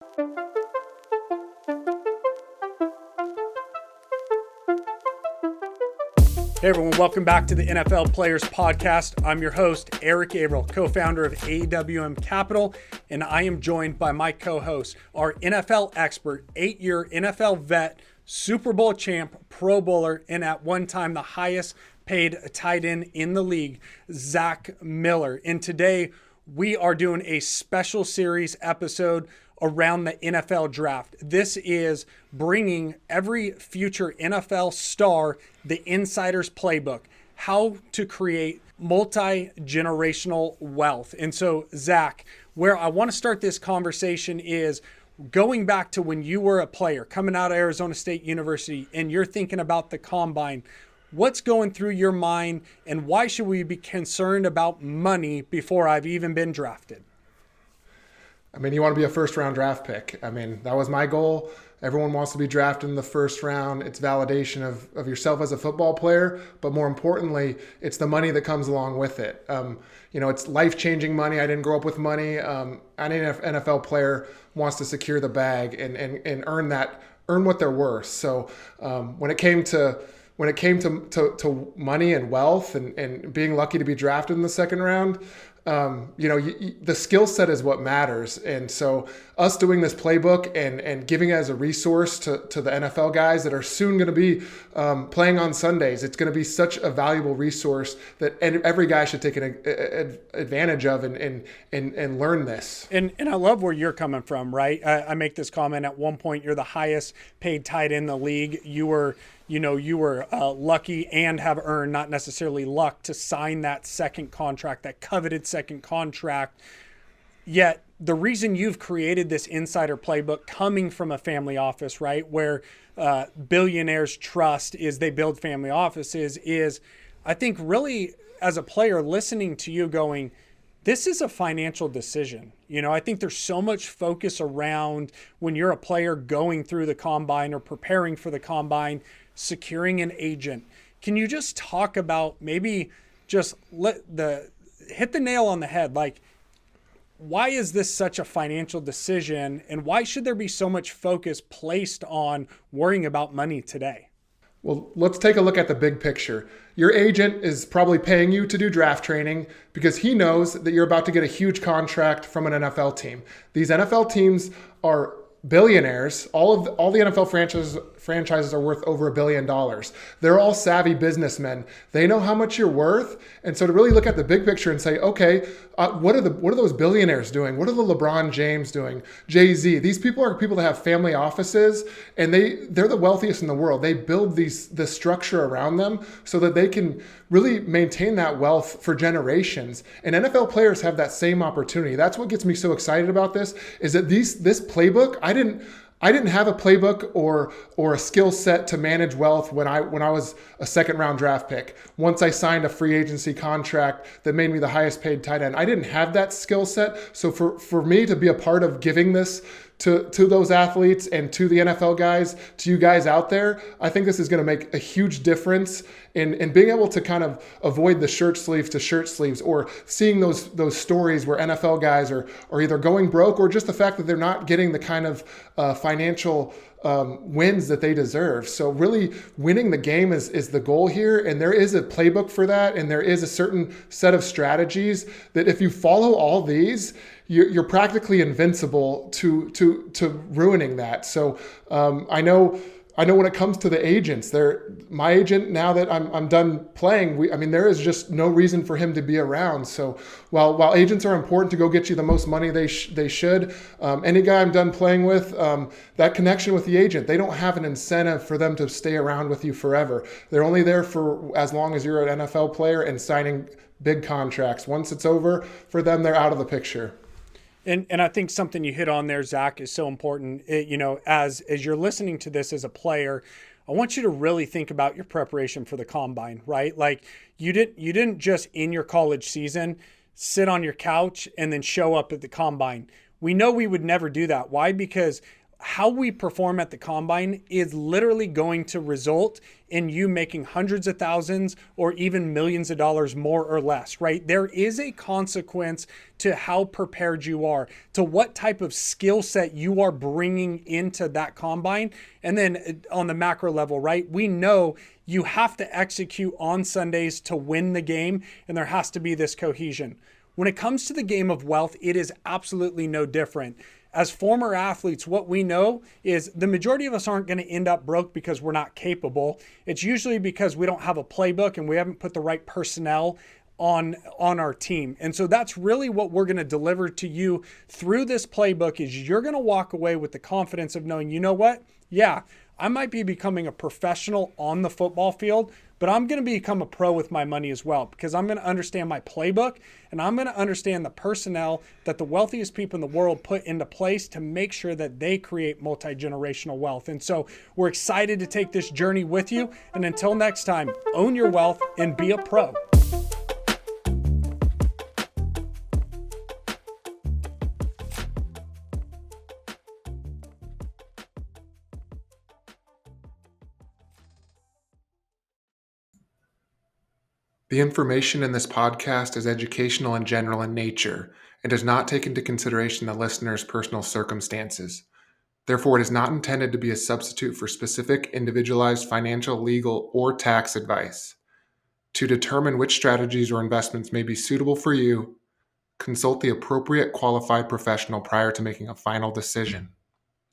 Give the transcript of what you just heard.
Hey everyone, welcome back to the NFL Players Podcast. I'm your host, Eric Averill, co-founder of AWM Capital, and I am joined by my co-host, our NFL expert, 8-year NFL vet, Super Bowl champ, Pro Bowler, and at one time the highest paid tight end in the league, Zach Miller. And today we are doing a special series episode around the NFL draft. This is bringing every future NFL star the insider's playbook, how to create multi-generational wealth. And so, Zach, where I want to start this conversation is going back to when you were a player coming out of Arizona State University and you're thinking about the combine. What's going through your mind, and why should we be concerned about money before I've even been drafted? I mean, you want to be a first-round draft pick. I mean, that was my goal. Everyone wants to be drafted in the first round. It's validation of yourself as a football player, but more importantly, it's the money that comes along with it. It's life-changing money. I didn't grow up with money. Any NFL player wants to secure the bag and earn what they're worth. So when it came to money and wealth and being lucky to be drafted in the second round, the skill set is what matters. And so us doing this playbook and giving it as a resource to the NFL guys that are soon going to be playing on Sundays, it's going to be such a valuable resource that every guy should take an advantage of and learn this. And I love where you're coming from, right? I make this comment at one point, you're the highest paid tight end in the league. You were lucky and have earned, not necessarily luck, to sign that second contract, that coveted second contract. Yet the reason you've created this insider playbook coming from a family office, right, where billionaires trust is they build family offices, is I think really as a player listening to you going, this is a financial decision. I think there's so much focus around when you're a player going through the combine or preparing for the combine, securing an agent. Can you just talk about maybe just hit the nail on the head? Like, why is this such a financial decision, and why should there be so much focus placed on worrying about money today? Well, let's take a look at the big picture. Your agent is probably paying you to do draft training because he knows that you're about to get a huge contract from an NFL team. These NFL teams are billionaires. All the NFL franchises are worth over $1 billion. They're all savvy businessmen. They know how much you're worth. And so to really look at the big picture and say, okay, what are those billionaires doing? What are the LeBron James doing? Jay-Z? These people are people that have family offices, and they're the wealthiest in the world. They build the structure around them so that they can really maintain that wealth for generations. And NFL players have that same opportunity. That's what gets me so excited about this, is that this playbook, I didn't have a playbook or a skill set to manage wealth when I was a second round draft pick. Once I signed a free agency contract that made me the highest paid tight end, I didn't have that skill set. So for me to be a part of giving this to those athletes and to the NFL guys, to you guys out there, I think this is going to make a huge difference in being able to kind of avoid the shirt sleeves to shirt sleeves, or seeing those stories where NFL guys are either going broke, or just the fact that they're not getting the kind of financial wins that they deserve. So really winning the game is the goal here. And there is a playbook for that. And there is a certain set of strategies that if you follow all these, you're practically invincible to ruining that. So I know when it comes to the agents, my agent, now that I'm done playing, there is just no reason for him to be around. So while agents are important to go get you the most money they should, any guy I'm done playing with, that connection with the agent, they don't have an incentive for them to stay around with you forever. They're only there for as long as you're an NFL player and signing big contracts. Once it's over for them, they're out of the picture. And I think something you hit on there, Zach, is so important. As you're listening to this as a player, I want you to really think about your preparation for the combine, right? Like you didn't just in your college season sit on your couch and then show up at the combine. We know we would never do that. Why? Because how we perform at the combine is literally going to result in you making hundreds of thousands or even millions of dollars more or less, right? There is a consequence to how prepared you are, to what type of skill set you are bringing into that combine. And then on the macro level, right? We know you have to execute on Sundays to win the game, and there has to be this cohesion. When it comes to the game of wealth, it is absolutely no different. As former athletes, what we know is the majority of us aren't going to end up broke because we're not capable. It's usually because we don't have a playbook and we haven't put the right personnel on our team. And so that's really what we're going to deliver to you through this playbook is you're going to walk away with the confidence of knowing, you know what? Yeah, I might be becoming a professional on the football field, but I'm going to become a pro with my money as well because I'm going to understand my playbook and I'm going to understand the personnel that the wealthiest people in the world put into place to make sure that they create multi-generational wealth. And so we're excited to take this journey with you. And until next time, own your wealth and be a pro. The information in this podcast is educational and general in nature and does not take into consideration the listener's personal circumstances. Therefore, it is not intended to be a substitute for specific individualized financial, legal, or tax advice. To determine which strategies or investments may be suitable for you, consult the appropriate qualified professional prior to making a final decision.